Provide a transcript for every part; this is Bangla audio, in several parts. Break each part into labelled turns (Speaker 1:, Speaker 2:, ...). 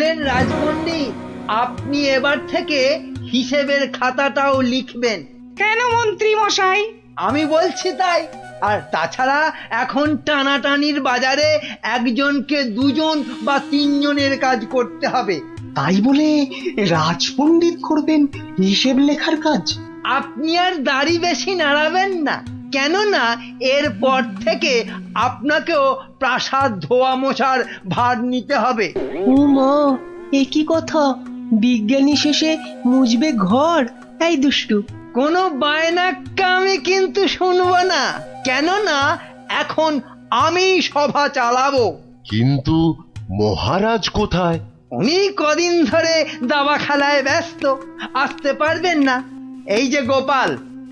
Speaker 1: শুনলেন রাজপণ্ডিত, আপনি এবার থেকে হিসেবের খাতাটাও লিখবেন।
Speaker 2: কেন মন্ত্রী মশাই?
Speaker 1: আমি বলছি তাই। আর তাছাড়া এখন টানাটানির বাজারে একজনকে দুজন বা তিনজনের কাজ করতে হবে।
Speaker 3: তাই বলে রাজপণ্ডিত করবেন হিসেব লেখার কাজ?
Speaker 1: আপনি আর দাড়ি বেশি নাড়াবেন না, কেননা এরপর থেকে আপনাকেও প্রাসাদ ধোয়া মোছার ভার নিতে হবে।
Speaker 3: ও মা, এ কি কথা! বিজ্ঞানী শেষে মুজবে ঘর? এই দুষ্টু,
Speaker 1: কোনো বায়নাক্কা আমি কিন্তু শুনবো না, কেননা এখন আমি সভা চালাবো।
Speaker 4: কিন্তু মহারাজ কোথায়?
Speaker 1: উনি কদিন ধরে দাবা খেলায় ব্যস্ত, আসতে পারবেন না। এই যে গোপাল,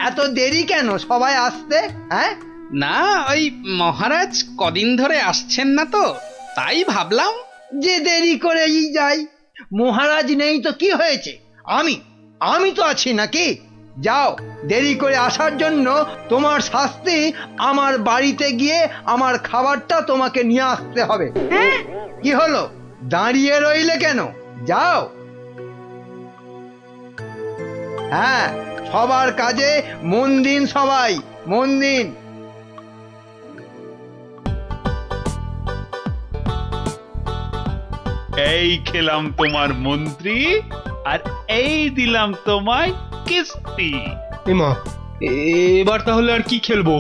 Speaker 1: এত দেরি কেন সবাই আসতে? হ্যাঁ,
Speaker 5: না, ওই মহারাজ কদিন ধরে আসছেন না তো, তাই ভাবলাম।
Speaker 1: যে দেরি করেই যাই। মহারাজ নেই তো কি হয়েছে, আমি তো আছি নাকি? যাও, দেরি করে আসার জন্য তোমার শাস্তি আমার বাড়িতে গিয়ে আমার খাবারটা তোমাকে নিয়ে আসতে হবে। কি হলো, দাঁড়িয়ে রইলে কেন? যাও। হ্যাঁ, সবার কাজে মন দিন, সবাই মন দিন।
Speaker 6: এই খেলাম তোমার মন্ত্রী, আর এই দিলাম তোমায় কিস্তি।
Speaker 3: এমা, এবার তাহলে আর কি খেলবো?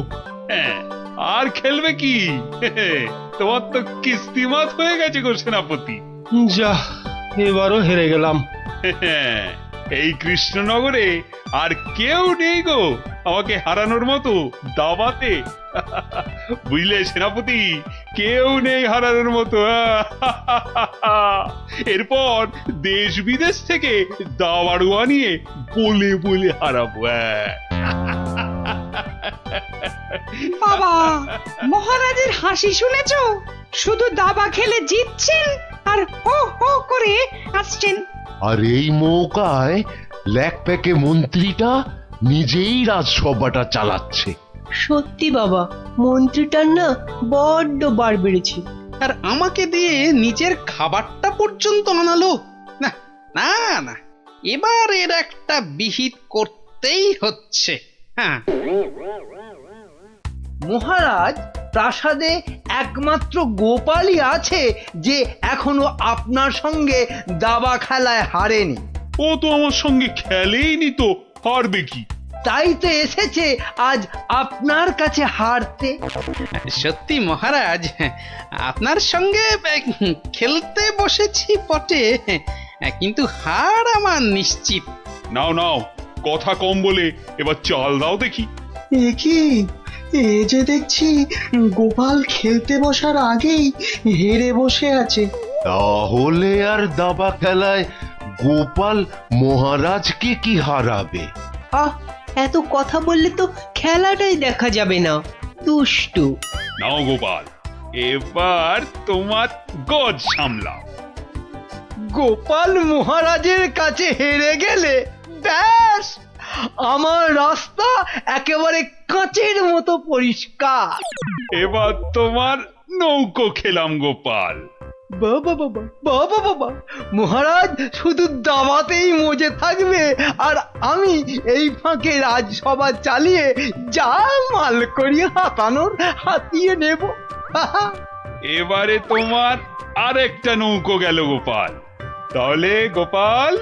Speaker 6: হ্যাঁ, আর খেলবে কি? তোমার তো কিস্তিমাত হয়ে গেছে গো সেনাপতি।
Speaker 3: যা, এবারও হেরে গেলাম।
Speaker 6: এই কৃষ্ণনগরে আর কেউ নেই গো আমাকে হারানোর মতো দাবাতে। বুঝলে সেনাপতি, কেউ নেই হারানোর মতো। এরপর দেশ বিদেশ থেকে দাবাড়ুয়া নিয়ে বলে বলে হারাবো।
Speaker 2: বাবা, মহারাজের হাসি শুনেছো? শুধু দাবা খেলে জিতছেন আর হো হো করে আসছেন।
Speaker 4: আর এই মৌকায় ল্যাকপ্যাকে মন্ত্রীটা নিজেই রাজসভাটা চালাচ্ছে।
Speaker 3: সত্যি বাবা, মন্ত্রীটার না বড্ড বার বেড়েছে।
Speaker 5: আর আমাকে দিয়ে নিজের খাবারটা পর্যন্ত আনালো। না না না, এবার এর একটা বিহিত করতেই হচ্ছে। হ্যাঁ,
Speaker 1: মহারাজ, প্রাসাদে একমাত্র গোপালই আছে যে এখনো আপনার সঙ্গে দাবা খেলায় হারেনি।
Speaker 6: ও তো আমার সঙ্গে খেলেইনি, তো হারবে কি?
Speaker 1: তাই তো এসেছে আজ আপনার কাছে হারতে।
Speaker 5: সত্যি মহারাজ, আপনার সঙ্গে খেলতে বসেছি বটে, কিন্তু হার আমার নিশ্চিত।
Speaker 6: নাও নাও, কথা কম বলে এবার চাল দাও দেখি।
Speaker 3: এ কি, এ যে দেখছি গোপাল খেলতে বসার আগেই হেরে বসে আছে।
Speaker 4: তাহলে আর দাবা খেলায় গোপাল মহারাজকে কি হারাবে?
Speaker 3: আহ, এত কথা বললে তো খেলাটাই দেখা যাবে না। দুষ্টু।
Speaker 6: নাও গোপাল, এবার তোমার গজ সামলাও।
Speaker 1: গোপাল মহারাজের কাছে হেরে গেলে ব্যাস, আমার রাস্তা একেবারে কাঁচের মতো পরিষ্কার।
Speaker 6: এবার তোমার নৌকো খেলাম গোপাল।
Speaker 1: বাবা বাবা বাবা বাবা, মহারাজ শুধু দাবাতেই মজে থাকবে, আর আমি এই ফাঁকে রাজসভা চালিয়ে যা মাল করি হাতানোর হাতিয়ে নেব।
Speaker 6: এবারে তোমার আরেকটা নৌকো গেল গোপাল। তাহলে গোপাল,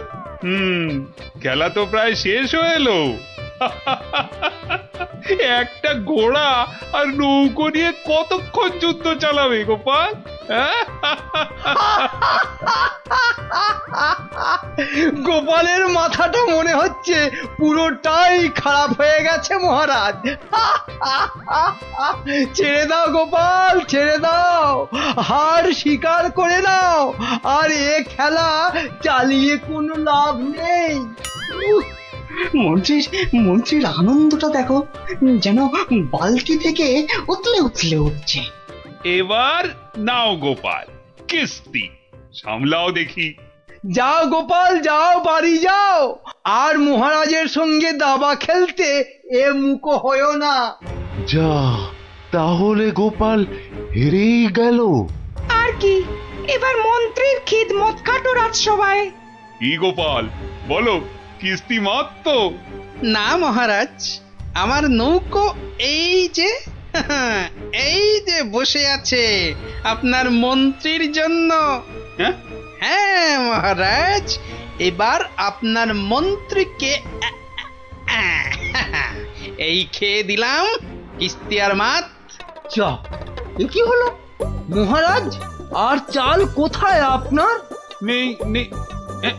Speaker 6: খেলা তো প্রায় শেষ হয়ে এলো। একটা ঘোড়া আর নৌকো নিয়ে কতক্ষণ যুদ্ধ চালাবে গোপাল?
Speaker 1: গোপালের মাথাটা মনে হচ্ছে পুরোটাই খারাপ হয়ে গেছে মহারাজ। ছেড়ে দাও গোপাল, ছেড়ে দাও, হার স্বীকার করে নাও, আর এ খেলা চালিয়ে কোনো লাভ নেই।
Speaker 3: মন্ত্রীর আনন্দটা দেখো, যেন বালতি থেকে উতলে উতলে উঠছে।
Speaker 6: এবার নাও গোপাল কিস্তি, সামলাও দেখি।
Speaker 1: যাও গোপাল, যাও, বাড়ি যাও, আর মহারাজের সঙ্গে দাবা খেলতে এ মুখো হয়েও না।
Speaker 4: যা, তাহলে গোপাল হেরেই গেল।
Speaker 2: আর কি, এবার মন্ত্রীর খিদমত খাটো রাজসভায়।
Speaker 6: কি গোপাল বলো, কিস্তি মাত তো?
Speaker 5: না মহারাজ, আমার নৌকো এই যে এই যে বসে আছে আপনার মন্ত্রীর জন্য।
Speaker 6: হ্যাঁ,
Speaker 5: হ্যাঁ মহারাজ, এবার আপনার মন্ত্রীকে এই খেয়ে দিলাম কিস্তি আর মাত।
Speaker 1: যা, এ কি হলো মহারাজ? আর চাল কোথায় আপনার?
Speaker 6: নেই নেই, এ,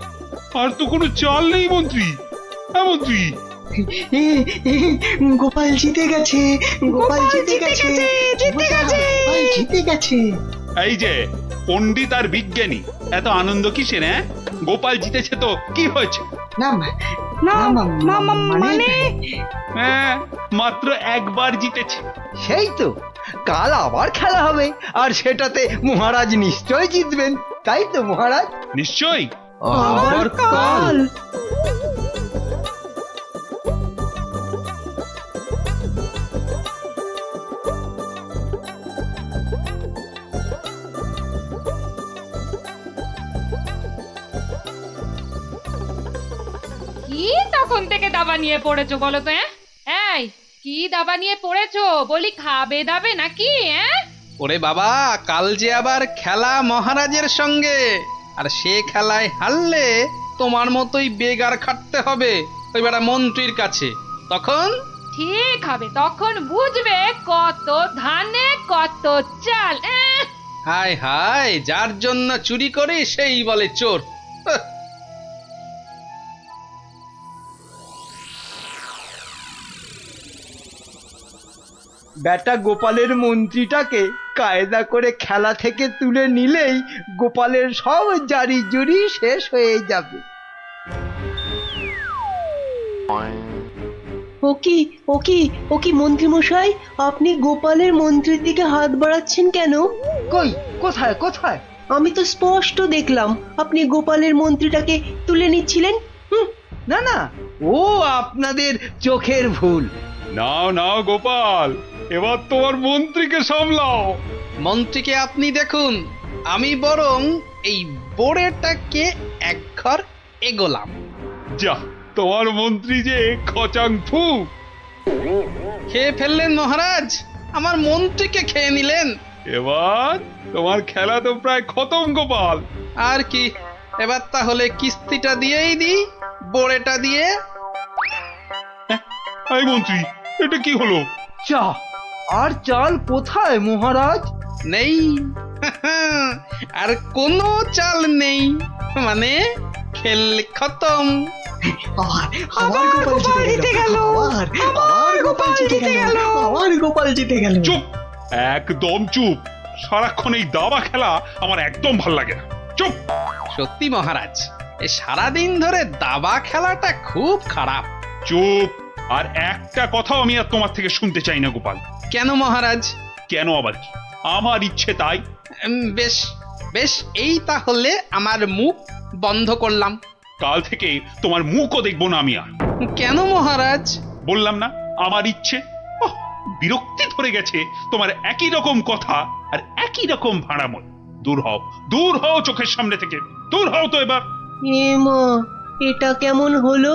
Speaker 6: আর তো কোনো চাল নেই মন্ত্রী। হ্যাঁ মন্ত্রী,
Speaker 3: এ, এ, গোপাল জিতে গেছে, গোপাল জিতে গেছে,
Speaker 2: জিতে গেছে।
Speaker 3: গোপাল জিতে গেছে।
Speaker 6: এই যে পণ্ডিত আর বিজ্ঞানী, এত আনন্দ কিসের? হ্যাঁ, গোপাল জিতেছে তো কি হয়েছে?
Speaker 3: না
Speaker 2: না
Speaker 3: না,
Speaker 2: মানে
Speaker 6: হ্যাঁ, মাত্র একবার জিতেছে।
Speaker 1: সেই তো, কাল আবার খেলা হবে, আর সেটাতে মহারাজ নিশ্চয় জিতবেন, তাই তো মহারাজ?
Speaker 6: নিশ্চয়ই।
Speaker 2: আবার কাল।
Speaker 7: কি তখন থেকে দাবা নিয়ে পড়েছো বলো তো? এই কি দাবা নিয়ে পড়েছো? বলি খাবে দাবে নাকি?
Speaker 5: ওরে বাবা, কাল যে আবার খেলা মহারাজের সঙ্গে, আর সে খেলায় হারলে তোমার মতোই বেগার খাটতে হবে ওই বেটা মন্ত্রীর কাছে। তখন
Speaker 7: ঠিক হবে, তখন বুঝবে কত ধানে কত চাল।
Speaker 5: হায় হায়, যার জন্য চুরি করি সেই বলে চোর। হাহ।
Speaker 1: বেটা গোপালের মন্ত্রীটাকে কায়দা করে খেলা থেকে তুলে নিলেই গোপালের সব জারি জুরি শেষ হয়ে যাবে।
Speaker 8: ও কি মন্ত্রী মশাই, আপনি গোপালের মন্ত্রীর দিকে হাত বাড়াচ্ছেন কেন?
Speaker 1: কই, কোথায় কোথায়?
Speaker 8: আমি তো স্পষ্ট দেখলাম আপনি গোপালের মন্ত্রীটাকে তুলে নিচ্ছিলেন।
Speaker 1: না না, ও আপনাদের চোখের ভুল।
Speaker 6: নাও নাও গোপাল, এবার তোমার মন্ত্রীকে সামলাও।
Speaker 5: মন্ত্রীকে আপনি দেখুন, আমি বরং এই বোড়েটাকে এক ঘর এগোলাম।
Speaker 6: যা, তোমার মন্ত্রী যে খচাং ফু।
Speaker 5: খেয়ে ফেললেন মহারাজ, আমার মন্ত্রীকে খেয়ে নিলেন।
Speaker 6: এবার তোমার খেলা তো প্রায় খতম গোপাল।
Speaker 5: আর কি, এবার তাহলে কিস্তিটা দিয়েই দিই, বোড়েটা দিয়ে।
Speaker 6: এই মন্ত্রী, এটা কি হলো?
Speaker 1: চা আর চাল কোথায় মহারাজ?
Speaker 5: নেই, আর কোনো চাল নেই, মানে খেল খতম।
Speaker 3: আবার গোপাল জিতে গেল, আবার গোপাল জিতে গেল, আবার গোপাল জিতে গেল।
Speaker 6: চুপ, একদম চুপ। সারাক্ষণ এই দাবা খেলা আমার একদম ভাল লাগে না। চুপ।
Speaker 5: সত্যি মহারাজ, এই সারাদিন ধরে দাবা খেলাটা খুব খারাপ।
Speaker 6: চুপ, আর একটা কথাও আমি আর তোমার থেকে শুনতে চাই না গোপাল।
Speaker 5: কেন মহারাজ?
Speaker 6: কেন আবার কি? আমার ইচ্ছে তাই।
Speaker 5: বেশ বেশ, এই তাহলে আমার মুখ বন্ধ করলাম।
Speaker 6: কাল থেকে তোমার মুখও দেখবো না আমি আর।
Speaker 5: কেন মহারাজ?
Speaker 6: বললাম না, আমার ইচ্ছে। ওহ, বিরক্তি ধরে গেছে তোমার একই রকম কথা আর একই রকম ভাড়াময়। দূর হও, দূর হও চোখের সামনে থেকে, দূর হও তো এবার।
Speaker 8: এ মা, এটা কেমন হলো?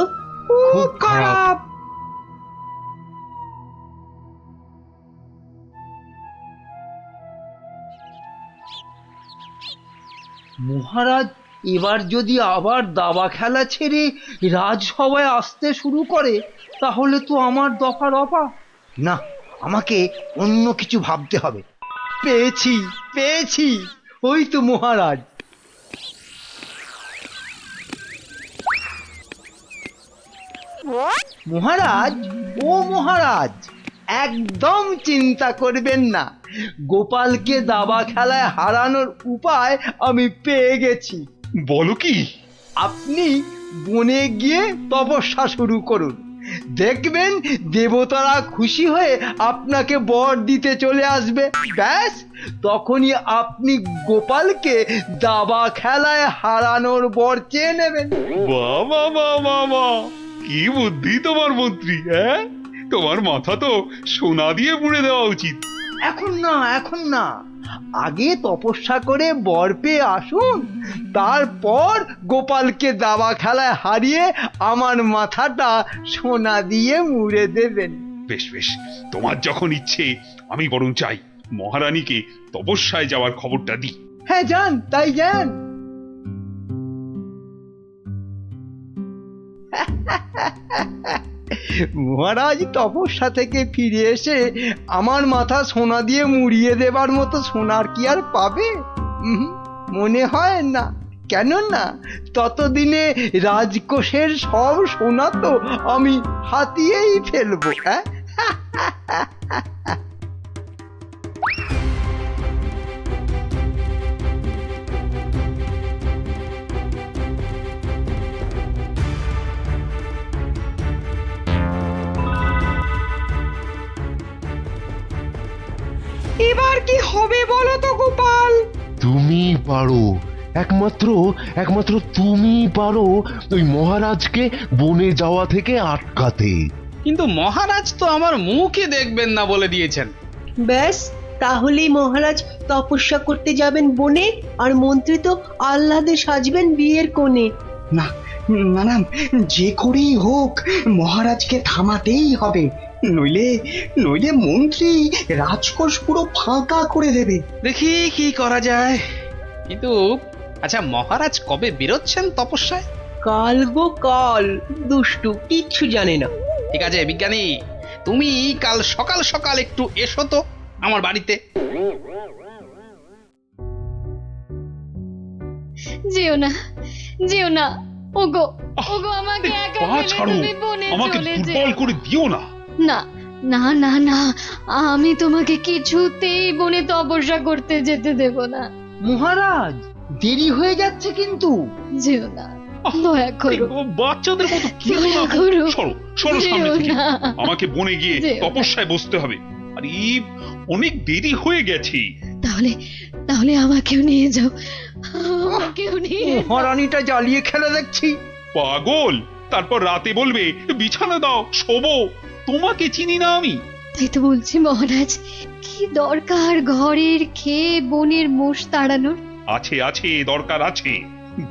Speaker 2: খুব খারাপ।
Speaker 1: মহারাজ এবার যদি আবার দাবা খেলা ছেড়ে রাজসভায় আসতে শুরু করে, তাহলে তো আমার দফা রফা। না, আমাকে অন্য কিছু ভাবতে হবে। পেয়েছি পেয়েছি, ওই তো মহারাজ। মহারাজ, ও মহারাজ, একদম চিন্তা করবেন না, গোপালকে দাবা খেলায় হারানোর উপায় আমি পেয়ে গেছি।
Speaker 6: বলো কি?
Speaker 1: আপনি বনে গিয়ে তপস্যা শুরু করুন, দেখবেন দেবতারা খুশি হয়ে আপনাকে বর দিতে চলে আসবে। ব্যাস, তখনই আপনি গোপালকে দাবা খেলায় হারানোর বর চেয়ে নেবেন।
Speaker 6: বাবা বাবা বাবা, কি বুদ্ধি তোমার মন্ত্রী! হ্যাঁ, তোমার মাথা তো সোনা দিয়ে মুড়ে দেওয়া উচিত।
Speaker 1: এখন না, এখন না, আগে তপস্যা করে বর পেয়ে আসুন, তারপর গোপালকে দাবা খেলায় হারিয়ে আমার মাথাটা সোনা দিয়ে মুড়ে দেবেন।
Speaker 6: বেশ বেশ, তোমার যখন ইচ্ছে আমি বরং চাই মহারানীকে তপস্যায় যাওয়ার খবরটা দিই।
Speaker 1: হ্যাঁ যান, তাই যান। মহারাজ তপস্যা থেকে ফিরে এসে আমার মাথা সোনা দিয়ে মুড়িয়ে দেবার মতো সোনার কি আর পাবে? মনে হয় না। কেননা ততদিনে রাজকোষের সব সোনা তো আমি হাতিয়েই ফেলবো। হ্যাঁ,
Speaker 2: এবার কি হবে বলো তো গোপাল?
Speaker 4: তুমি পারো, একমাত্র একমাত্র তুমি পারো ওই মহারাজকে বনে যাওয়া থেকে আটকাতে।
Speaker 5: কিন্তু মহারাজ তো আমার মুখই দেখবেন না বলে দিয়েছেন।
Speaker 8: ব্যাস, তাহলেই মহারাজ তপস্যা করতে যাবেন বনে, আর মন্ত্রী তো আহ্লাদে সাজবেন বিয়ের কোণে।
Speaker 3: না না না, যে করেই হোক মহারাজকে থামাতেই হবে, নইলে নইলে মন্ত্রী রাজকোষ পুরো ফাঁকা করে দেবে।
Speaker 5: দেখি কি করা যায়। কিন্তু আচ্ছা, মহারাজ কবে বেরোচ্ছেন তপস্যায়?
Speaker 8: কাল গো কাল, দুষ্টু কিচ্ছু জানে না।
Speaker 5: ঠিক আছে বিজ্ঞানী, তুমি কাল সকাল সকাল একটু এসো তো আমার বাড়িতে।
Speaker 7: যেও না, যেও না, ওগো ওগো, আমাকে একা
Speaker 6: পা
Speaker 7: ফেলে
Speaker 6: ছাড়ো,
Speaker 7: তুমি বনে
Speaker 6: আমাকে
Speaker 7: চলে
Speaker 6: দুর্বল
Speaker 7: যেও
Speaker 6: করে দিও না।
Speaker 7: না। না না না, আমি তোমাকে কিছুতেই বনে তপস্যা করতে যেতে দেব না।
Speaker 1: মহারাজ দেরি হয়ে যাচ্ছে কিন্তু।
Speaker 7: যেও না, দয়া
Speaker 6: এই
Speaker 7: করো,
Speaker 6: বাচ্চাদের মতো কি
Speaker 7: দয়া করো।
Speaker 6: সরো সরো সামনে
Speaker 7: যেও
Speaker 6: থেকে।
Speaker 7: না।
Speaker 6: আমাকে বনে গিয়ে
Speaker 7: যেও না।
Speaker 6: তপস্যায় বসতে হবে। আর এই অনেক দেরি হয়ে গেছে।
Speaker 7: তাহলে তাহলে আমাকেও নিয়ে যাও, আমাকেও নিয়ে যাও।
Speaker 1: মহারানীটা জ্বালিয়ে খেলে দেখছি।
Speaker 6: পাগল, তারপর রাতে বলবে বিছানা দাও শোবো। তোমাকে চিনি না আমি।
Speaker 7: তাই তো বলছি মহারাজ, কি দরকার ঘরের খেয়ে বনের মোষ তাড়ানোর?
Speaker 6: আছে আছে, দরকার আছে।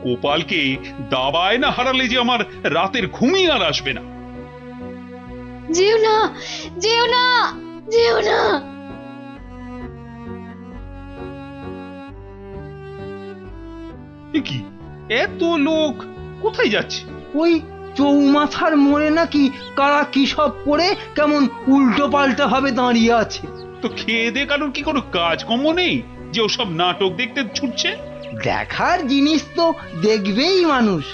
Speaker 6: গোপালকে দাবায় না হারালে যে আমার রাতের ঘুমই আর আসবে না।
Speaker 7: যেও না, যেও না, যেও না।
Speaker 6: এ কি, এত লোক কোথায় যাচ্ছে?
Speaker 1: ওই চৌমাথার মোড়ে নাকি কারা কি সব পড়ে কেমন উল্টো পাল্টা ভাবে দাঁড়িয়ে আছে।
Speaker 6: তো খেয়ে দে কারোর কি কোনো কাজকর্ম নেই যে ওসব নাটক দেখতে ছুটছে?
Speaker 1: দেখার জিনিস তো দেখবেই মানুষ।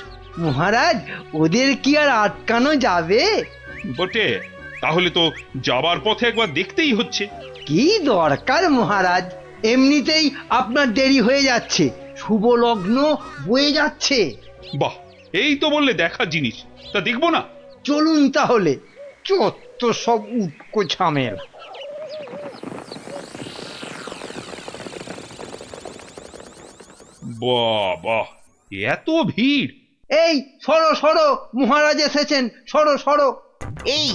Speaker 1: মহারাজ, ওদের কি আর আটকানো যাবে?
Speaker 6: বটে, তাহলে তো যাবার পথে একবার দেখতেই হচ্ছে।
Speaker 1: কি দরকার মহারাজ, এমনিতেই আপনার দেরি হয়ে যাচ্ছে, শুভ লগ্ন বয়ে যাচ্ছে।
Speaker 6: বাহ, এই তো বললে দেখার জিনিস, তা দেখবো না?
Speaker 1: চলুন তাহলে। চত্ব সব উটকো ঝামেলা।
Speaker 6: বাহ বাহ, এত ভিড়!
Speaker 1: এই সরো সরো, মহারাজ এসেছেন, সরো সরো।
Speaker 9: এই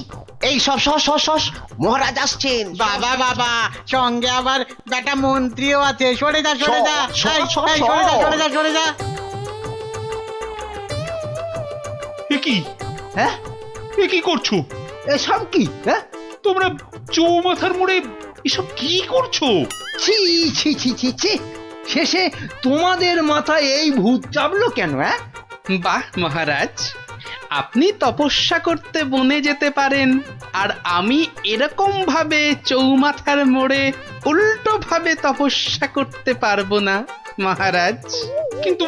Speaker 9: এই সব সস সস সস, মহারাজ আসছেন।
Speaker 2: বাবা বাবা, সঙ্গে আবার বেটা মন্ত্রীও আছে। সরে যা, সরে যা, এই, এই, সরে যা, সরে যা, সরে যা।
Speaker 6: এ কি,
Speaker 1: হ্যাঁ,
Speaker 6: এ কি করছো
Speaker 1: এসব কি? হ্যাঁ,
Speaker 6: তোমরা? চৌমাথার মোড়ে এসব কি করছো?
Speaker 1: ছি ছি ছি ছি ছি, শেষে তোমাদের মাথায় এই ভূত চাপলো কেন? হ্যাঁ,
Speaker 5: বাহ মহারাজ, আপনি তপস্যা করতে বনে যেতে পারেন, আর আমি এরকম ভাবে চৌমাথার মোড়ে উল্টো ভাবে তপস্যা করতে পারবো না মহারাজ।
Speaker 6: কিন্তু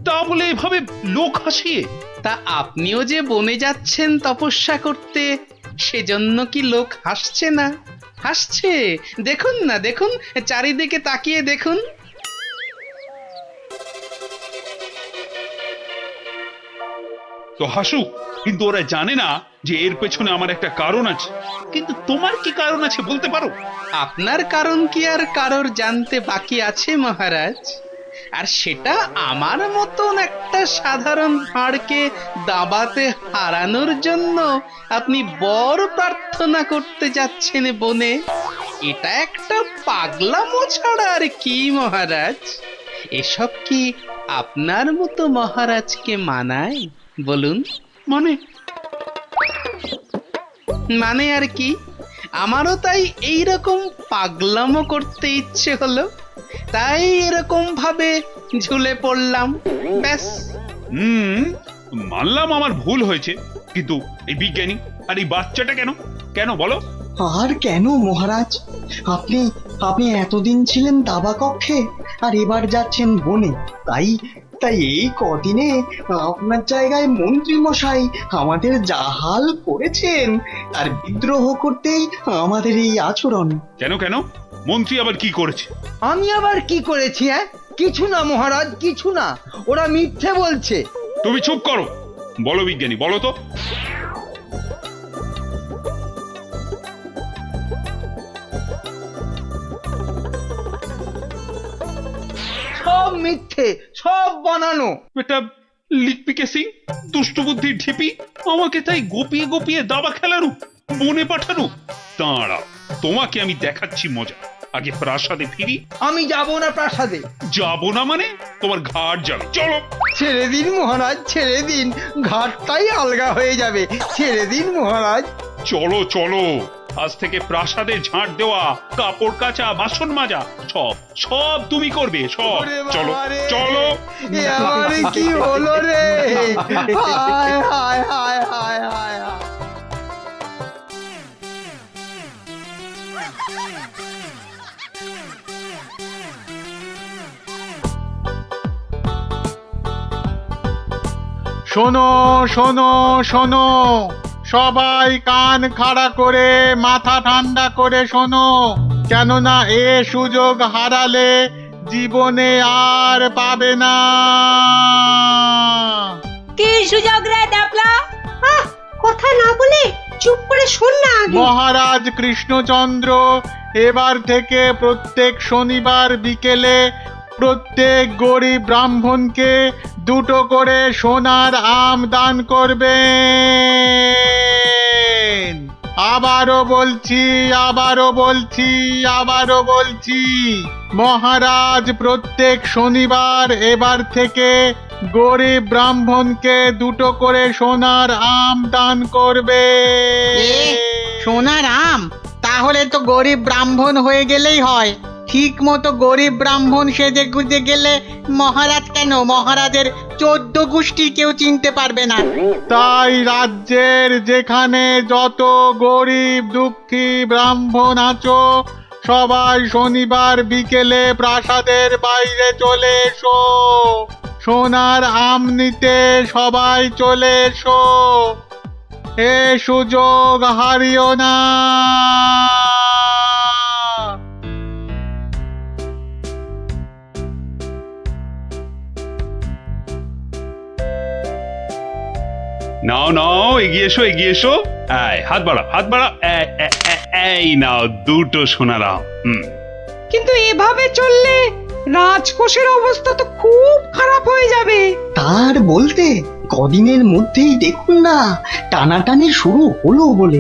Speaker 6: তা বলে এভাবে লোক হাসিয়ে?
Speaker 5: তা আপনিও যে বনে যাচ্ছেন তপস্যা করতে, সেজন্য কি লোক হাসছে না? হাসছে, দেখুন না, দেখুন, চারিদিকে তাকিয়ে দেখুন।
Speaker 6: তো হাসুক, কিন্তু ওরা জানে না যে এর পেছনে আমার একটা কারণ আছে। কিন্তু তোমার কি কারণ আছে বলতে পারো?
Speaker 5: আপনার কারণ কি আর কারোর জানতে বাকি আছে মহারাজ? আর সেটা আমার মতন একটা সাধারণ ভাঁড়কে দাবাতে হারানোর জন্য আপনি বর প্রার্থনা করতে যাচ্ছেন বনে। এটা একটা পাগলামো ছাড়া আর কি মহারাজ? এসব কি আপনার মতো মহারাজকে মানায় বলুন?
Speaker 6: মানে
Speaker 5: মানে আর কি, আমারও তাই এইরকম পাগলামো করতে ইচ্ছে হলো, তাই এরকম ভাবে ঝুলে পড়লাম, ব্যাস।
Speaker 6: মানলাম আমার ভুল হয়েছে, কিন্তু এই বিজ্ঞানী আর এই বাচ্চাটা কেন কেন বলো?
Speaker 3: আর কেন মহারাজ? আপনি আপনি এতদিন ছিলেন দাবা কক্ষে, আর এবার যাচ্ছেন বনে। তাই তাই এই কদিনে আপনার জায়গায় মন্ত্রী মশাই আমাদের যা হাল করেছেন, তার বিদ্রোহ করতেই আমাদের এই আচরণ।
Speaker 6: কেন কেন মন্ত্রী আবার কি করেছে?
Speaker 1: আমি আবার কি করেছি? কিছু না মহারাজ, কিছু না, ওরা মিথ্যে বলছে।
Speaker 6: তুমি চুপ করো। বলো বিজ্ঞানী, বলো তো।
Speaker 1: সব মিথ্যে, সব বানানো।
Speaker 6: এটা লিকপিকে সিং, দুষ্টু বুদ্ধির ঢিপি, আমাকে তাই গোপিয়ে গোপিয়ে দাবা খেলানো, বনে পাঠানো। দাঁড়া, তোমাকে আমি দেখাচ্ছি মজা। আগে প্রাসাদে ফিরি।
Speaker 1: আমি যাব না প্রাসাদে।
Speaker 6: যাবো না মানে? তোমার ঘাট যাবে, চলো।
Speaker 1: ছেড়ে দিন মহারাজ, ছেড়ে দিন, ঘাটটাই আলগা হয়ে যাবে। ছেড়ে দিন মহারাজ।
Speaker 6: চলো চলো, আজ থেকে প্রাসাদে ঝাঁট দেওয়া, কাপড় কাচা, বাসন মাজা সব সব তুমি করবে, সব।
Speaker 1: ওরে
Speaker 6: চলো
Speaker 1: বাবা রে,
Speaker 6: চলো।
Speaker 1: এ আমারে কি হলো রে? হায় হায় হায় হায় হায় হায়।
Speaker 2: শোনো শোনো শোনো, সবাই কান খাড়া করে মাথা ঠান্ডা করে শোনো, কেননা এ সুযোগ হারালে জীবনে আর পাবে না।
Speaker 8: কি সুযোগ রে ডাবলা? কথা না বলে চুপ করে শোন না আগে।
Speaker 2: মহারাজ কৃষ্ণচন্দ্র এবার থেকে প্রত্যেক শনিবার বিকেলে প্রত্যেক গরিব ব্রাহ্মণকে 2টো করে সোনার আম দান করবেন। আবারও বলছি, আবারও বলছি, আবারও বলছি, মহারাজ প্রত্যেক শনিবার এবার থেকে গরিব ব্রাহ্মণকে 2টো করে সোনার আম দান করবে।
Speaker 10: সোনার আম? তাহলে তো গরিব ব্রাহ্মণ হয়ে গেলেই হয়। ঠিক মতো গরিব ব্রাহ্মণ সেজে গুজে গেলে মহারাজ কেন, মহারাজের 14 গোষ্ঠী কেউ চিনতে পারবে না।
Speaker 2: তাই রাজ্যের যেখানে যত গরিব দুঃখী ব্রাহ্মণ আছো, সবাই শনিবার বিকেলে প্রাসাদের বাইরে চলে এসো। সোনার আম নিতে সবাই চলে এসো, এ সুযোগ হারিও না।
Speaker 6: নাও নাও, এগিয়ে এসো, এগিয়ে এসো। হাত বাড়া, হাত বাড়া। এই নাও 2টো সোনার আম।
Speaker 8: কিন্তু এভাবে চললে রাজকোষের অবস্থা তো খুব খারাপ হয়ে যাবে।
Speaker 3: তার বলতে কদিনের মধ্যেই দেখুন না টানাটানি শুরু হলো বলে।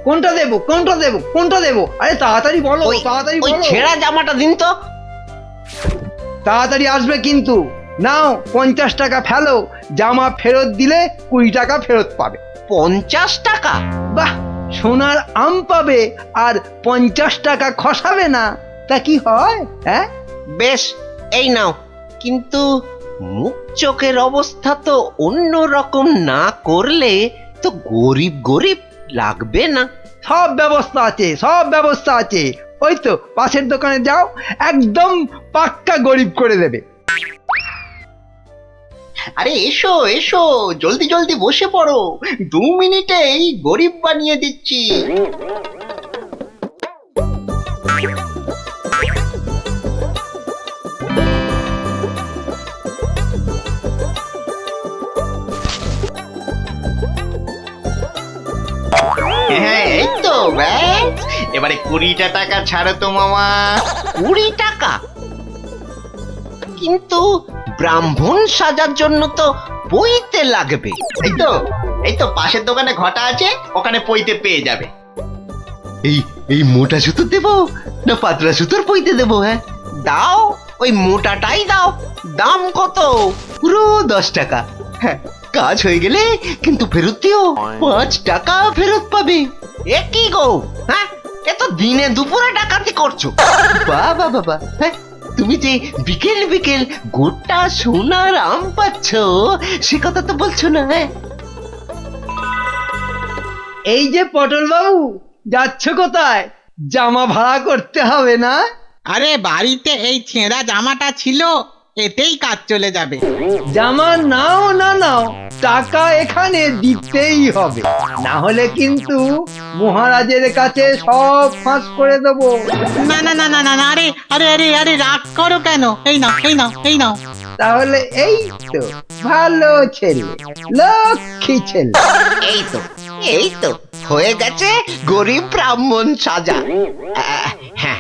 Speaker 1: কোনটা দেবো, কোনটা দেবো, কোনটা দেবো? আরে তাড়াতাড়ি বলো,
Speaker 9: ওই-
Speaker 1: তাড়াতাড়ি
Speaker 9: ওই
Speaker 1: বলো।
Speaker 9: ছেঁড়া জামাটা দিন তো।
Speaker 1: তাড়াতাড়ি আসবে কিন্তু। নাও 50 টাকা ফেলো, জামা ফেরত দিলে 20 টাকা ফেরত পাবে।
Speaker 9: 50 টাকা?
Speaker 1: বাহ, সোনার আম পাবে আর 50 টাকা খসাবে না, তা কি হয়? হ্যাঁ,
Speaker 9: বেশ, এই নাও। কিন্তু মুখ চোখের অবস্থা তো অন্য রকম না করলে তো গরিব গরিব লাগবে না।
Speaker 1: সব ব্যবস্থা আছে, সব ব্যবস্থা আছে। ওই তো পাশের দোকানে যাও, একদম পাক্কা গরিব করে দেবে।
Speaker 3: আরে এসো এসো, জলদি জলদি বসে পড়ো, 2 মিনিটেই গরিব বানিয়ে দিচ্ছি। হ্যাঁ, এই তো ব্যাস, এবারে 20টা টাকা ছাড়ো তো মামা।
Speaker 9: 20 টাকা? কিন্তু ব্রাহ্মণ সাজার জন্য তো বইতে লাগবে।
Speaker 3: এই তো এই তো পাশের দোকানে ঘটা আছে, ওখানে পইতে পেয়ে যাবে।
Speaker 9: এই এই মোটা সুতো দেবো না পাতলা সুতোর পইতে দেবো? হ্যাঁ, দাও ওই মোটাটাই দাও। দাম কত? পুরো 10 টাকা। হ্যাঁ, কাজ হয়ে গেলে কিন্তু ফেরত দিও, 5 টাকা ফেরত পাবে। এ কি গো, হ্যাঁ, এ তো দিনে দুপুরে ডাকাতি করছো। বাবা বাবা, হ্যাঁ, তুমি যে বিকেল বিকেল গোটা সোনার আম পাচ্ছ সে কথা তো বলছো না। হ্যাঁ,
Speaker 1: এই যে পটল বাবু, যাচ্ছ কোথায়? জামা ভাড়া করতে হবে না?
Speaker 10: আরে বাড়িতে এই ছেঁড়া জামাটা ছিল, এতেই কাজ চলে যাবে।
Speaker 1: জামা নাও না নাও, টাকা এখানে দিতেই হবে, না হলে কিন্তু মহারাজের কাছে সব ফাঁস করে দেবো।
Speaker 10: না না না না না না, আরে আরে আরে আরে রাগ করো কেন? এই নাও এই নাও এই নাও।
Speaker 1: তাহলে এই তো ভালো ছেলে, লক্ষ্মী ছেলে।
Speaker 9: এই তো হয়ে গেছে গরিব ব্রাহ্মণ সাজা। হ্যাঁ,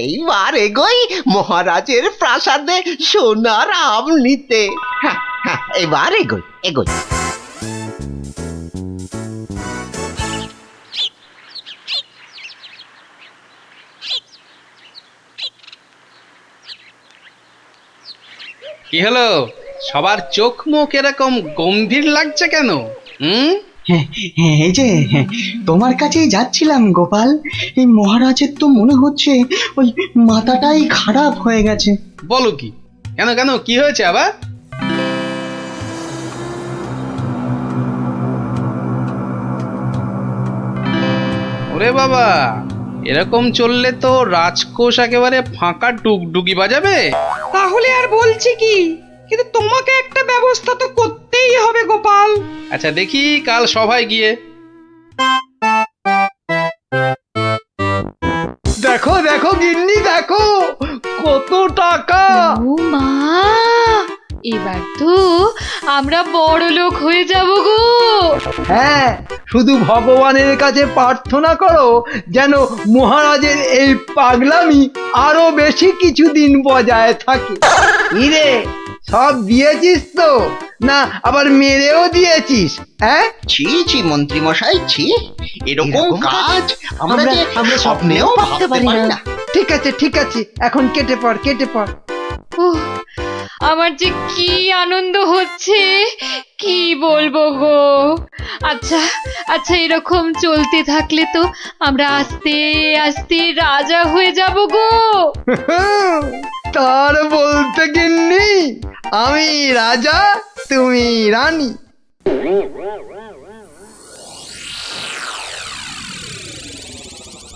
Speaker 9: এইবার এগোই মহারাজের প্রাসাদে সোনার আম নিতে। হ্যাঁ হ্যাঁ, এবার এগোই এগোই।
Speaker 5: কি হলো, সবার চোখ মুখ এরকম গম্ভীর লাগছে কেন? হুম?
Speaker 3: হ্যাঁ, এই যে তোমার কাছেই যাচ্ছিলাম গোপাল। এই মহারাজের তো মনে হচ্ছে ওই মাথাটাই খারাপ হয়ে গেছে।
Speaker 5: বলো কি? কেন কেন, কি হয়েছে আবার? ওরে বাবা, এরকম চললে তো রাজকোষ একেবারে ফাঁকা ডুগডুগি বাজাবে।
Speaker 10: তাহলে আর বলছি কি, কিন্তু তোমাকে একটা ব্যবস্থা তো করতেই হবে গোপাল।
Speaker 5: আচ্ছা দেখি কাল সভায় গিয়ে।
Speaker 1: দেখো দেখো গিন্নি, দেখো কত টাকা।
Speaker 7: ও মা, এবার তো আমরা বড় লোক হয়ে যাব গো।
Speaker 1: হ্যাঁ, শুধু ভগবানের কাছে প্রার্থনা করো যেন মহারাজের এই পাগলামি আরো বেশি কিছুদিন বজায় থাকে। ইরে, সব দিয়েছিস তো, না আবার মেরেও দিয়েছিস? হ্যাঁ,
Speaker 3: ছি ছি মন্ত্রী মশাই, ছি, এরকম কাজ আমরা যে স্বপ্নেও ভাবতে পারি না।
Speaker 1: ঠিক আছে ঠিক আছে, এখন কেটে পড় কেটে পড়।
Speaker 7: উহ, আমার যে কি আনন্দ হচ্ছে, কি বলবো গো। আচ্ছা আচ্ছা, এরকম চলতে থাকলে তো আমরা আস্তে আস্তে রাজা হয়ে যাব গো।
Speaker 1: তার বলতে গিন্নি, আমি রাজা তুমি রানী।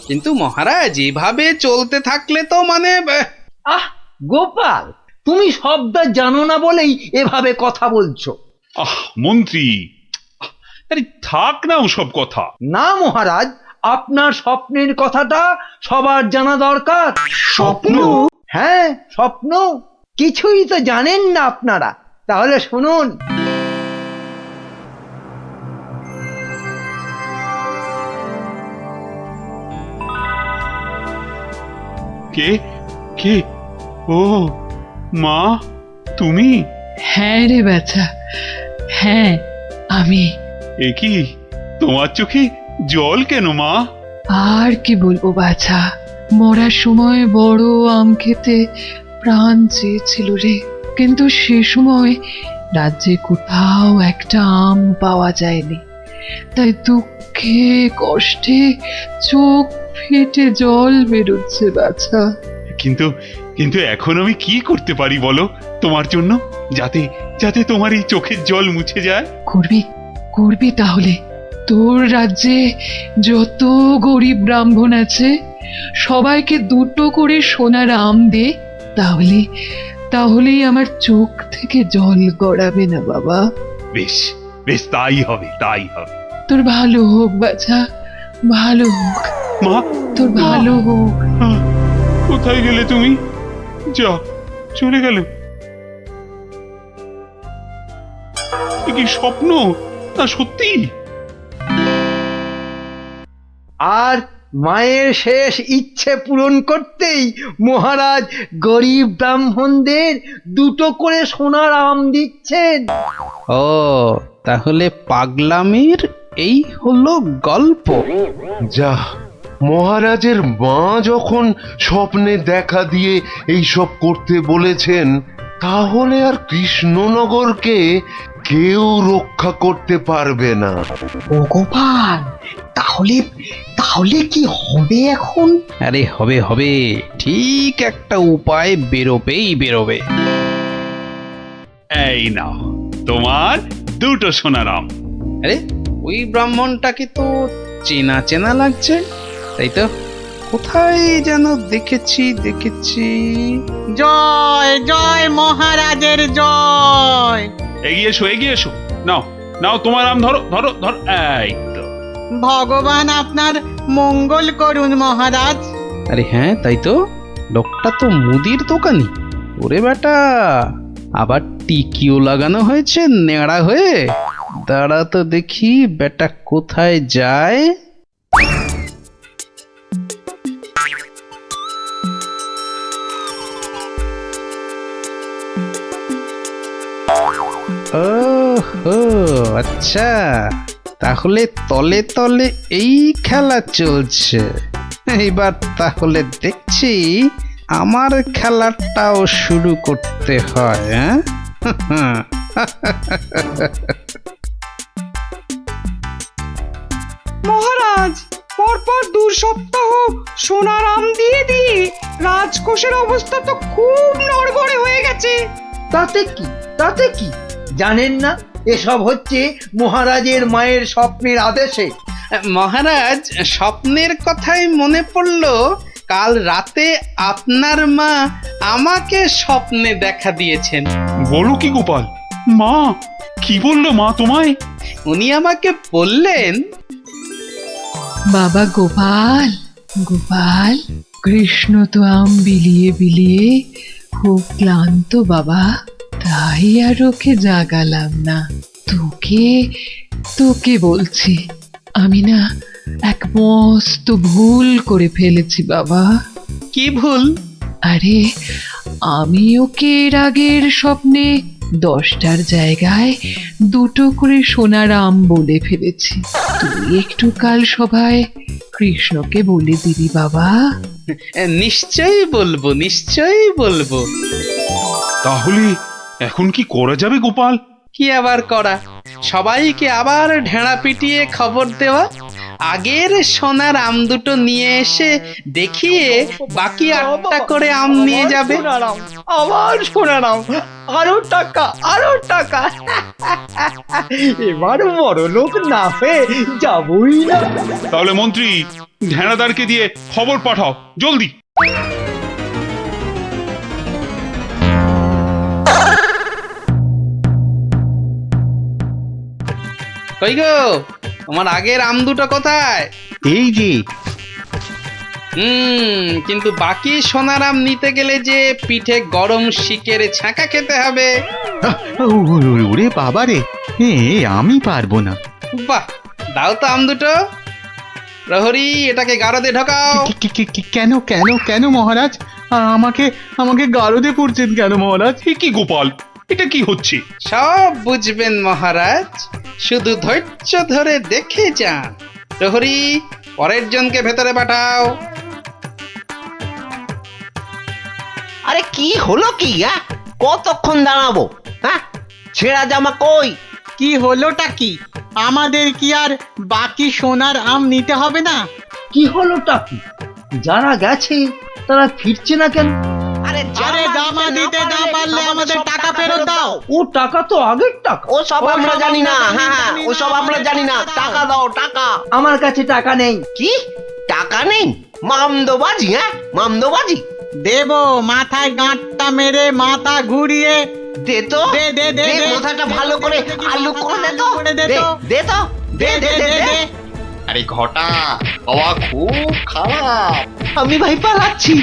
Speaker 5: কিন্তু মহারাজ, এভাবে চলতে থাকলে তো মানে
Speaker 1: আহ গোপাল, তুমি শব্দ জানো না বলেই এভাবে কথা বলছো।
Speaker 6: আহ মন্ত্রী, আরে থাক না ওসব কথা।
Speaker 1: না মহারাজ, আপনার স্বপ্নের কথাটা সবার জানা দরকার।
Speaker 3: স্বপ্ন?
Speaker 1: হ্যাঁ স্বপ্ন, কিছুই তো জানেন না আপনারা। তাহলে শুনুন।
Speaker 6: কে কে? ও মা, তুমি?
Speaker 11: হ্যাঁ রে বাছা, হ্যাঁ আমি।
Speaker 6: এ কি, তোমার চোখে জল কেন মা?
Speaker 11: আর কি বলবো বাছা, মরার সময় বড় আম খেতে প্রাণ চেয়েছিল রে, কিন্তু সে সময় রাজ্যে কোথাও একটা আম পাওয়া যায়নি, তাই দুঃখে কষ্টে চোখ ফেটে জল বেরোচ্ছে বাছা।
Speaker 6: কিন্তু কিন্তু এখন আমি কি করতে পারি বলো তোমার জন্য, যাতে যাতে তোমার এই চোখের জল মুছে যায়?
Speaker 11: করবি করবি তাহলে, তোর রাজ্যে যত গরিব ব্রাহ্মণ আছে সবাইকে 2টো করে সোনার আম দে, তাহলে তাহলেই আমার চোখ থেকে জল গড়াবে না বাবা।
Speaker 6: বেশ বেশ, তাই হবে তাই হবে।
Speaker 11: তোর ভালো হোক বাছা, ভালো হোক,
Speaker 6: মা,
Speaker 11: তোর ভালো হোক।
Speaker 6: আহ, কোথায় গেলে তুমি? যা, চলে গেল? এ কি স্বপ্ন না সত্যি?
Speaker 1: আর মায়ের শেষ ইচ্ছে পূরণ করতেই মহারাজ গরিব ব্রাহ্মণদের 2টো করে সোনার আম দিচ্ছেন।
Speaker 5: ও তাহলে পাগলামির এই হলো গল্প।
Speaker 4: যা, মহারাজের মা যখন স্বপ্নে দেখা দিয়ে এইসব করতে বলেছেন, তাহলে আর কৃষ্ণনগরকে কেউ রক্ষা করতে পারবে না।
Speaker 3: ও গোপাল, তাহলে তাহলে কি হবে এখন?
Speaker 5: আরে হবে হবে, ঠিক একটা উপায় বেরোবেই বেরোবে।
Speaker 6: এই নাও তোমার 2টো সোনার আম।
Speaker 5: আরে ওই ব্রাহ্মণটাকে তো চেনা চেনা লাগছে, তাই তো? কোথায় যেন দেখেছি।
Speaker 10: জয় জয় মহারাজের জয়।
Speaker 6: এগিয়ে এসো। নাও নাও তোমার আম, ধরো ধরো ধরো। এই তো।
Speaker 10: ভগবান আপনার মঙ্গল করুন মহারাজ।
Speaker 5: আরে হ্যাঁ, তাই তো, লোকটা তো মুদির দোকানি। ওরে বেটা, আবার টিকিও লাগানো হয়েছে নেড়া হয়ে। দাঁড়া তো দেখি বেটা কোথায় যায়। ওহো, আচ্ছা, তাহলে তলে তলে এই খেলা চলছে। এইবার তাহলে দেখছি আমার খেলাটাও শুরু করতে হয়। হ্যাঁ,
Speaker 12: মহারাজ, পরপর 2 সপ্তাহ সোনার আম দিয়ে রাজকোষের অবস্থা তো খুব নড়বড়ে হয়ে গেছে।
Speaker 1: তাতে কি জানেন না, এসব হচ্ছে মহারাজের মায়ের স্বপ্নের আদেশে।
Speaker 5: মহারাজ, স্বপ্নের কথাই মনে পড়লো, কাল রাতে আপনার মা আমাকে স্বপ্নে দেখা দিয়েছেন।
Speaker 6: বলো কি গোপাল? মা কি বললো মা তোমায়?
Speaker 5: উনি আমাকে বললেন,
Speaker 11: বাবা গোপাল, গোপাল, কৃষ্ণ তো আম বিলিয়ে বিলিয়ে খুব ক্লান্ত বাবা, তাই আর ওকে জাগালাম না। তোকে বলছি, আমি না এক মস্ত ভুল করে ফেলেছি বাবা।
Speaker 5: কি ভুল?
Speaker 11: আরে, আমি ওকে এর আগের স্বপ্নে 10টার জায়গায় 2টো করে সোনার আম বলে ফেলেছি। তুই একটু কাল সভায় কৃষ্ণকে বলে দিবি বাবা।
Speaker 5: নিশ্চয়ই বলবো।
Speaker 6: তাহলে এখন কি করা যাবে গোপাল?
Speaker 5: কি আবার করা, সবাইকে আবার ঢেঁড়া পিটিয়ে খবর দেওয়া, আগের সোনার আম 2টো নিয়ে এসে দেখিয়ে বাকি 8টা করে আম নিয়ে যাবে।
Speaker 1: আবার সোনার আম, আরো টাকা। এবার বড় লোক না হয়ে যাবই না।
Speaker 6: তাহলে মন্ত্রী, ঢেঁড়াদারকে দিয়ে খবর পাঠাও জলদি।
Speaker 5: কই গো, তোমার আগের আম 2টো কোথায়?
Speaker 2: এই যে।
Speaker 5: কিন্তু বাকি সোনার আম নিতে গেলে যে পিঠে গরম শিকের ছাঁকা খেতে হবে।
Speaker 2: ওরে বাবা রে, আমি পারবো না।
Speaker 5: বাহ, দাও তো আম 2টো। প্রহরী, এটাকে গারদে ঢোকাও।
Speaker 2: কেন মহারাজ? আমাকে গারদে পড়ছেন কেন মহারাজ?
Speaker 6: কি গোপাল, এটা কি হচ্ছে?
Speaker 5: সব বুঝবেন মহারাজ, শুধু ধৈর্য ধরে দেখে যান। প্রহরী, পরের জনকে ভেতরে পাঠাও।
Speaker 9: আরে কি হলো কি? কতক্ষণ দাঁড়াবো? ছেঁড়া জামা কই?
Speaker 10: কি হলোটা কি? আমাদের কি আর বাকি সোনার আম নিতে হবে না?
Speaker 1: কি হলোটা কি? যারা গেছে তারা ফিরছে না কেন?
Speaker 9: আরে
Speaker 10: জামা দিতে না পারলে আমাদের টাকা ফেরত দাও।
Speaker 1: ও টাকা তো আগের টাকা।
Speaker 9: ও সব আমরা জানি না। হ্যাঁ, ও সব আমরা জানি না। টাকা দাও, টাকা।
Speaker 1: আমার কাছে টাকা নেই।
Speaker 9: কি টাকা নেই? মামদোবাজি? মামদোবাজি
Speaker 10: দেব, মাথায় গাঁটটা মেরে মাথা ঘুরিয়ে
Speaker 9: দে তো।
Speaker 10: দে
Speaker 9: মাথাটা ভালো করে আলু করে দে তো। দে।
Speaker 3: আরে ঘটা, হাওয়া খুব খারাপ।
Speaker 9: আমি ভাই পালাচ্ছি।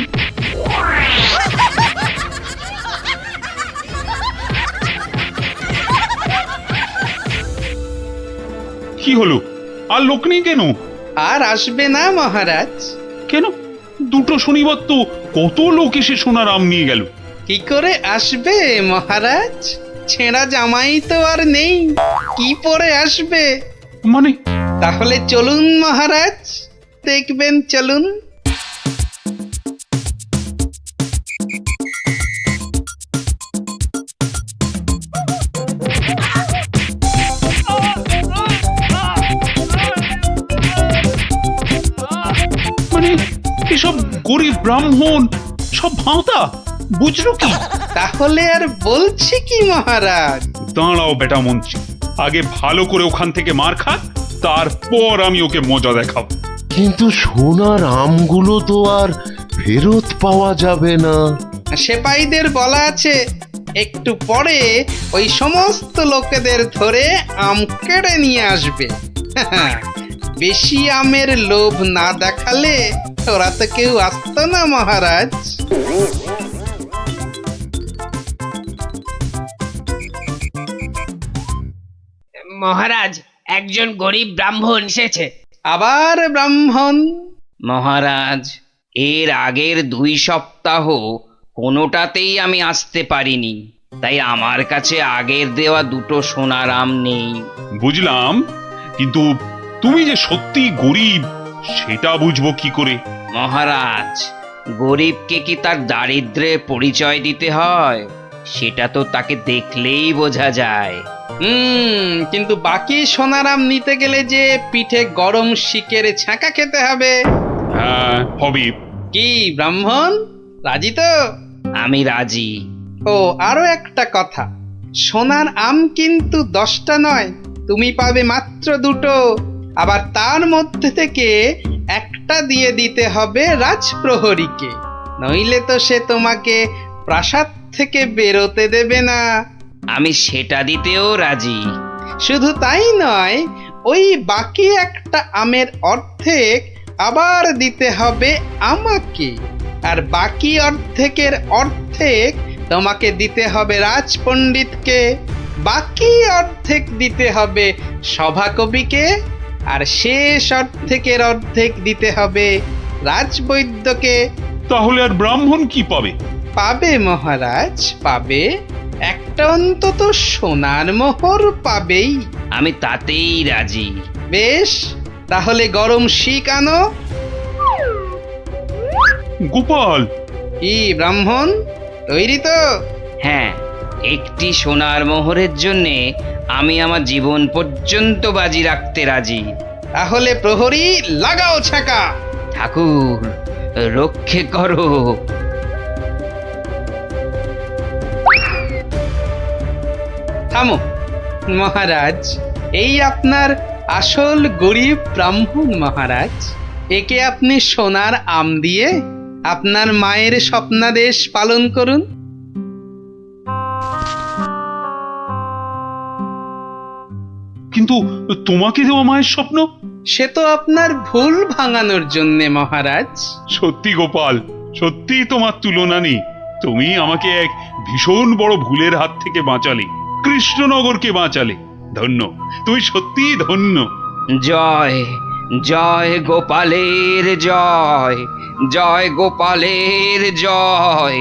Speaker 6: কি হলো? আর লোক নেই কেন?
Speaker 5: আর আসবে না মহারাজ।
Speaker 6: কেন? দুটো শনিবার তো কত লোক এসে সোনার আম নিয়ে গেল।
Speaker 5: কি করে আসবে মহারাজ? ছেঁড়া জামাই তো আর নেই, কি পরে আসবে?
Speaker 6: মানে
Speaker 5: তাহলে চলুন মহারাজ, দেখবেন, চলুন।
Speaker 6: মানে এসব গরিব ব্রাহ্মণ সব ভাঁতা, বুঝলো কি?
Speaker 5: তাহলে আর বলছি কি মহারাজ?
Speaker 6: দাঁড়াও বেটা মন্ত্রী, আগে ভালো করে ওখান থেকে মার খা, তারপর আমি ওকে মজা দেখাবো।
Speaker 4: কিন্তু সোনার আমগুলো তো আর ফেরত পাওয়া যাবে না।
Speaker 5: সেপাইদের বলা আছে একটু পরে ওই সমস্ত লোকেদের ধরে আম কেড়ে নিয়ে আসবে। বেশি আমের লোভ না দেখালে ওরা তো কেউ আসতো না মহারাজ।
Speaker 13: মহারাজ, একজন গরিব ব্রাহ্মণ এসেছে।
Speaker 5: আবার ব্রাহ্মণ?
Speaker 13: মহারাজ, এর আগের 2 সপ্তাহ কোনোটাতেই আমি আসতে পারিনি, তাই আমার কাছে আগের দেওয়া 2টো সোনার আম নেই।
Speaker 6: বুঝলাম, কিন্তু তুমি যে সত্যি গরিব সেটা বুঝবো কি করে?
Speaker 13: মহারাজ, গরিবকে কি তার দারিদ্র্যের পরিচয় দিতে হয়? সেটা তো তাকে দেখলেই বোঝা যায়।
Speaker 5: কিন্তু বাকি সোনারাম নিতে গেলে যে পিঠে গরম শিকের ছ্যাঁকা খেতে হবে।
Speaker 6: হ্যাঁ, হবে।
Speaker 5: কি ব্রাহ্মণ, রাজি তো?
Speaker 13: আমি রাজি।
Speaker 5: ও আরো একটা কথা, সোনার আম কিন্তু 10টা নয়, তুমি পাবে মাত্র 2টো। আবার তার মধ্যে থেকে একটা দিয়ে দিতে হবে রাজপ্রহরীকে, নইলে তো সে তোমাকে প্রাসাদ থেকে বেরোতে দেবে না।
Speaker 13: আমি সেটা দিতেও রাজি।
Speaker 5: শুধু তাই নয়, ওই বাকি একটা আমের অর্ধেক আবার দিতে হবে আমাকে, আর বাকি অর্ধেকের অর্ধেক তোমাকে দিতে হবে রাজপণ্ডিতকে, বাকি অর্ধেক দিতে হবে সভাকবিকে, আর শেষ অর্ধেকের অর্ধেক দিতে হবে রাজবৈদ্যকে।
Speaker 6: তাহলে আর ব্রাহ্মণ কি পাবে?
Speaker 5: পাবে মহারাজ, পাবে। একটা অন্তত সোনার মোহর পাবেই।
Speaker 13: আমি তাতেই রাজি।
Speaker 5: বেশ, তাহলে গরম শিক আনো।
Speaker 6: গোপাল!
Speaker 5: কি ব্রাহ্মণ, তৈরি তো?
Speaker 13: হ্যাঁ, একটি সোনার মোহরের জন্যে আমি আমার জীবন পর্যন্ত বাজি রাখতে রাজি।
Speaker 5: তাহলে প্রহরী লাগাও ছাকা।
Speaker 13: ঠাকুর, রক্ষে করো।
Speaker 5: থামো মহারাজ, এই আপনার আসল গরিব ব্রাহ্মণ মহারাজ। একে আপনি সোনার আম দিয়ে আপনার মায়ের স্বপ্নাদেশ পালন করুন।
Speaker 6: কিন্তু তোমাকে দেওয়া মায়ের স্বপ্ন?
Speaker 5: সে তো আপনার ভুল ভাঙানোর জন্যে মহারাজ।
Speaker 6: সত্যি গোপাল, সত্যি তোমার তুলনা নেই। তুমি আমাকে এক ভীষণ বড় ভুলের হাত থেকে বাঁচালে, কৃষ্ণনগরকে বাঁচালে। ধন্য, তুমি সত্যি ধন্য।
Speaker 13: জয় জয় গোপালের জয়, জয় গোপালের জয়।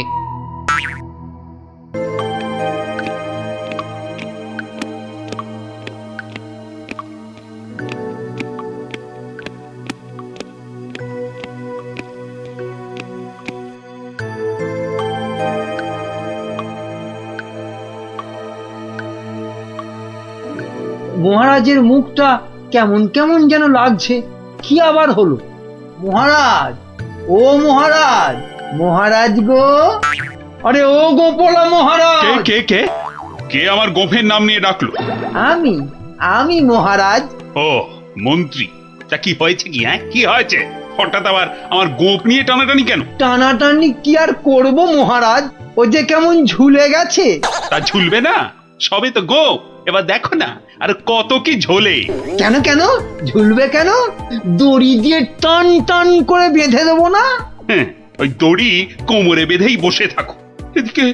Speaker 1: মহারাজের মুখটা কেমন কেমন যেন লাগছে। কি আবার হলো? মহারাজ, ও মহারাজ, মহারাজ গো, আরে ও গোপালা মহারাজ।
Speaker 6: কে কে কে কে আমার গোফের নাম নিয়ে ডাকলো?
Speaker 1: আমি আমি মহারাজ।
Speaker 6: ও মন্ত্রী, তা কি হয়েছে? কি হ্যাঁ, কি হয়েছে? হঠাৎ আবার আমার গোপ নিয়ে টানাটানি কেন?
Speaker 1: টানাটানি কি আর করব মহারাজ, ও যে কেমন ঝুলে গেছে।
Speaker 6: তা ঝুলবে না, সবে তো গোপ, এবার দেখো না আর কত কি ঝোলে।
Speaker 1: কেন কেন ঝুলবে কেন? দড়ি দিয়ে টান টান করে বেঁধে দেবো না?
Speaker 6: হ্যাঁ, ওই দড়ি কোমরে বেঁধেই বসে থাকো। এদিকে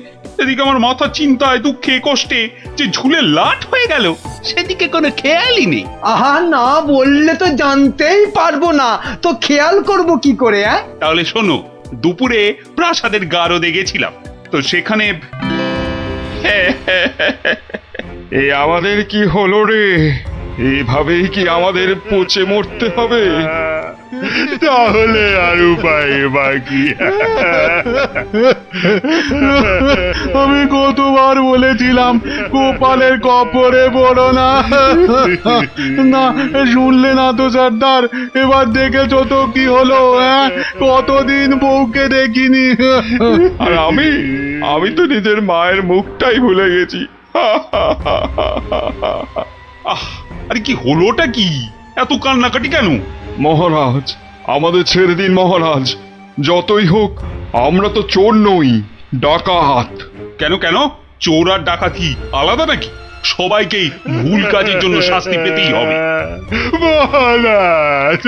Speaker 6: এদিকে আমার মাথা চিন্তায় দুঃখে কষ্টে যে ঝুলে লাট হয়ে গেল সেদিকে কোনো খেয়ালই নেই।
Speaker 1: আহা, না বললে তো জানতেই পারবো না, তো খেয়াল করব কি করে?
Speaker 6: তাহলে শোনো, দুপুরে প্রাসাদের গারদে গেছিলাম, তো সেখানে
Speaker 2: এই আমাদের কি হলো রে? এইভাবেই কি আমাদের পচে মরতে হবে? তাহলে আর উপায় বাকি? আমি কতবার বলেছিলাম গোপালের কপরে পড়ো না, না শুনলে না তো সর্দার। এবার দেখেছো তো কি হলো? কতদিন বউকে দেখিনি। আর আমি তো নিজের মায়ের মুখটাই ভুলে গেছি।
Speaker 6: আরে কি হলোটা কি? এত কান্নাকাটি কেন?
Speaker 2: মহারাজ, আমাদের ছেড়ে দিন মহারাজ। যতই হোক আমরা তো চোর নই, ডাকাত।
Speaker 6: কেন কেন? চোর আর ডাকাতি আলাদা নাকি? সবাইকেই ভুল কাজের জন্য শাস্তি পেতেই হবে।
Speaker 2: মহারাজ,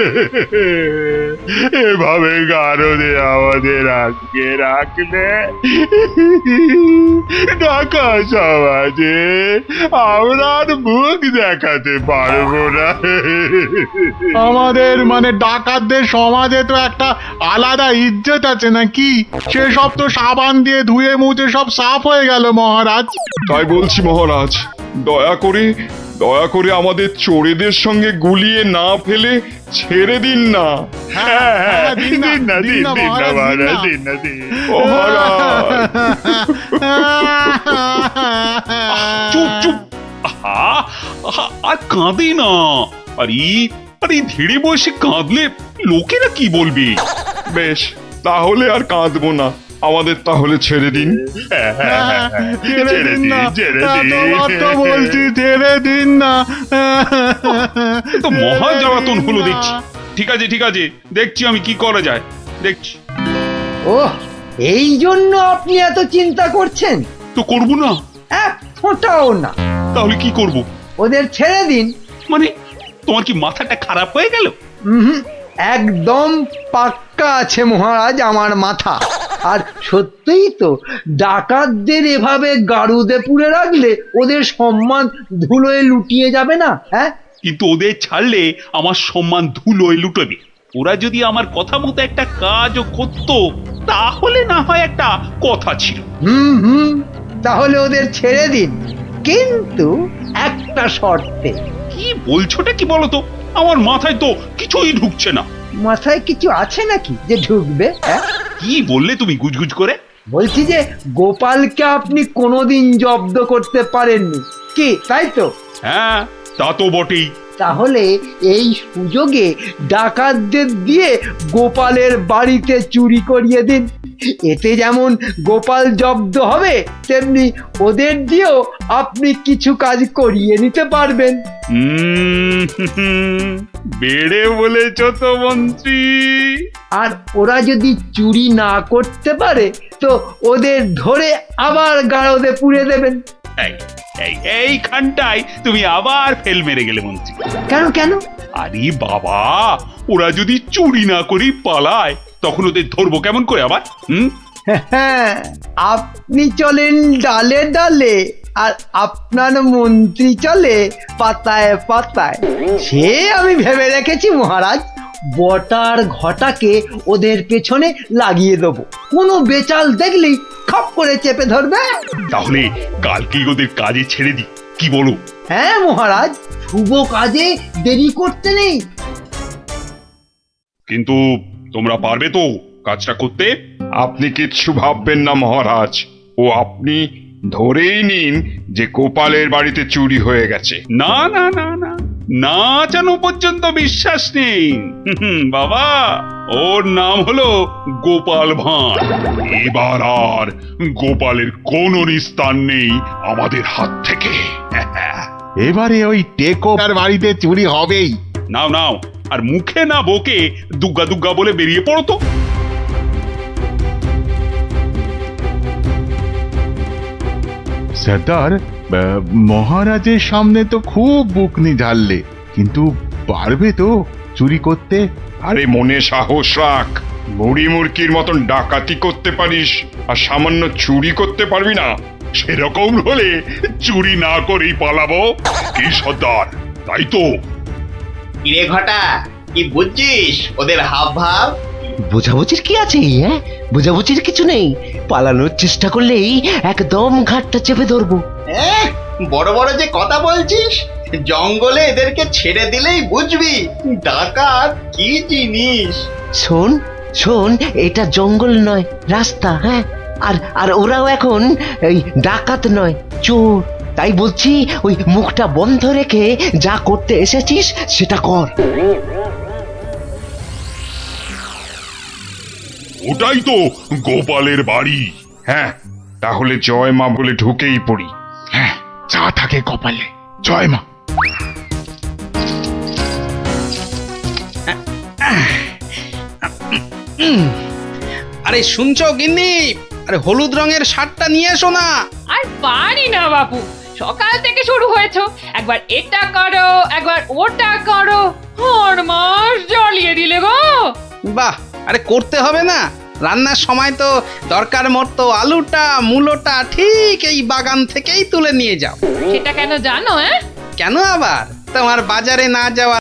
Speaker 2: এভাবে গারদে আমাদের আটকে রাখলে ঢাকা সমাজে আমরা আর মুখ দেখাতে পারবো না। আমাদের মানে ডাকাতদের সমাজে তো একটা আলাদা ইজ্জত আছে নাকি? সেসব তো সাবান দিয়ে ধুয়ে মুছে সব সাফ হয়ে গেল মহারাজ। তাই বলছি মহারাজ, দয়া করে আমাদের চোরেদের সঙ্গে গুলিয়ে না ফেলে ছেড়ে দিন না। হ্যাঁ, দিন না মহারাজ, দিন না।
Speaker 6: চুপ চুপ, আর কাঁদে না। আরে ধীরে বসে কাঁদলে লোকেরা কি বলবে?
Speaker 2: বেশ, তাহলে আর কাঁদবো না। আমাদের তাহলে ছেড়ে দিন। ছেড়ে দিন, বলছি ছেড়ে দিন না।
Speaker 6: তো মহা জ্বালাতন হলো দেখছি। ঠিক আছে, দেখছি আমি কি করা যায়, দেখছি।
Speaker 1: ওহ, এই জন্য আপনি এত চিন্তা করছেন?
Speaker 6: তো করবো না?
Speaker 1: এক ফোঁটাও না।
Speaker 6: তাহলে কি করব?
Speaker 1: ওদের ছেড়ে দিন।
Speaker 6: মানে তোমার কি মাথাটা খারাপ হয়ে গেল?
Speaker 1: একদম পাক্কা আছে মহারাজ আমার মাথা। আর সত্যিই তো, ডাকাতদের এভাবে গারুদে পুরে রাখলে ওদের সম্মান ধুলোয় লুটিয়ে যাবে না?
Speaker 6: কিন্তু ওদের ছাড়লে আমার সম্মান ধুলোয় লুটবে। ওরা যদি আমার কথা মতো একটা কাজও করতো তাহলে না হয় একটা কথা ছিল।
Speaker 1: তাহলে ওদের ছেড়ে দিন, কিন্তু একটা শর্তে।
Speaker 6: কি বলছোটা কি বলতো? আমার মাথায় তো কিছুই ঢুকছে না।
Speaker 1: মাথায় কিছু আছে নাকি যে ঢুকবে?
Speaker 6: কি বললে তুমি গুজগুজ করে?
Speaker 1: বলছি যে গোপালকে আপনি কোনোদিন জব্দ করতে পারেননি কি, তাই তো?
Speaker 6: হ্যাঁ, তা তো বটেই।
Speaker 1: তাহলে এই সুযোগে ডাকাতদের দিয়ে গোপালের বাড়িতে চুরি করিয়ে দিন। এতে যেমন গোপাল জব্দ হবে, তেমনি ওদের দিয়েও আপনি কিছু কাজ করিয়ে নিতে পারবেন।
Speaker 6: বেড়ে বলেছ তো মন্ত্রী।
Speaker 1: আর ওরা যদি চুরি না করতে পারে তো ওদের ধরে আবার গারদে পুড়ে দেবেন।
Speaker 6: এইখানটায় তুমি আবার ফেল মেরে গেলে মন্ত্রী।
Speaker 1: কেন?
Speaker 6: আরে বাবা, ওরা যদি চুরি না করি পালায় তখন ওদের ধরবো কেমন করে আবার?
Speaker 1: আপনি চলেন ডালে ডালে, আর আপনার মন্ত্রী চলে পাতায় পাতায়। সে আমি ভেবে রেখেছি মহারাজ। বটার ঘটাকে ওদের পেছনে লাগিয়ে দেবো, কোনো বেচাল দেখলেই খপ করে চেপে ধরবে।
Speaker 6: তাহলে কালকেই ওদের কাজে ছেড়ে দিই, কি বলো?
Speaker 1: হ্যাঁ মহারাজ, শুভ কাজে দেরি করতে নেই।
Speaker 6: কিন্তু তোমরা পারবে তো কাজটা করতে?
Speaker 2: আপনি কিচ্ছু ভাববেন না মহারাজ, ও আপনি ধরেই নিন যে গোপালের বাড়িতে চুরি হয়ে গেছে।
Speaker 6: না না না না, না জানো পর্যন্ত বিশ্বাস নেই বাবা। ওর নাম হলো গোপাল ভাঁড়। এবার আর গোপালের কোনো নিস্তার নেই আমাদের হাত থেকে।
Speaker 2: এবারে ওই টেকোর বাড়িতে চুরি হবেই।
Speaker 6: নাও, আর মুখে না বকে দুগ্গা দুগ্গা বলে বেরিয়ে পড়ো তো।
Speaker 2: সর্দার, মহারাজের সামনে তো খুব বুকনি ঝাড়লে, কিন্তু পারবে তো চুরি করতে?
Speaker 6: আরে মনে সাহস রাখ। মুড়ি মুরকির মতন ডাকাতি করতে পারিস আর সামান্য চুরি করতে পারবি না? সেরকম হলে চুরি না করেই পালাবো। কি সর্দার, তাই তো?
Speaker 9: কিরে ঘটা, কি বুঝছিস ওদের হাব ভাব? বোঝাবুঝির কি আছে? হ্যাঁ, বোঝাবুঝির কিছু নেই। পালানোর চেষ্টা করলেই একদম ঘাটটা চেপে ধরবো। বড় বড় যে কথা বলছিস, জঙ্গলে এদেরকে ছেড়ে দিলেই বুঝবি ডাকাত কি জিনিস। শোন শোন, এটা জঙ্গল নয়, রাস্তা। হ্যাঁ, আর আর ওরাও এখন এই ডাকাত নয়, চোর। তাই বলছি, ওই মুখটা বন্ধ রেখে যা করতে এসেছিস সেটা কর।
Speaker 6: ওটাই তো গোপালের বাড়ি। হ্যাঁ, তাহলে জয় মা বলে ঢুকেই পড়ি।
Speaker 2: হ্যাঁ, যা থাকে কপালে, জয় মা।
Speaker 5: আরে শুনছো গিন্নি? আরে হলুদ রঙের শার্টটা নিয়ে এসো না।
Speaker 7: আর পারি না বাবু, সকাল থেকে শুরু হয়েছে, একবার এটা করো একবার ওটা করো, মাস জ্বালিয়ে দিলে গো।
Speaker 5: বাহ, আরে করতে হবে না? রান্নার সময় তো দরকার মতো আলুটা মূলোটা ঠিক এই বাগান থেকেই তুলে নিয়ে যাও।
Speaker 7: সেটা কেন জানো?
Speaker 5: কেন আবার? তোমার বাজারে না যাওয়া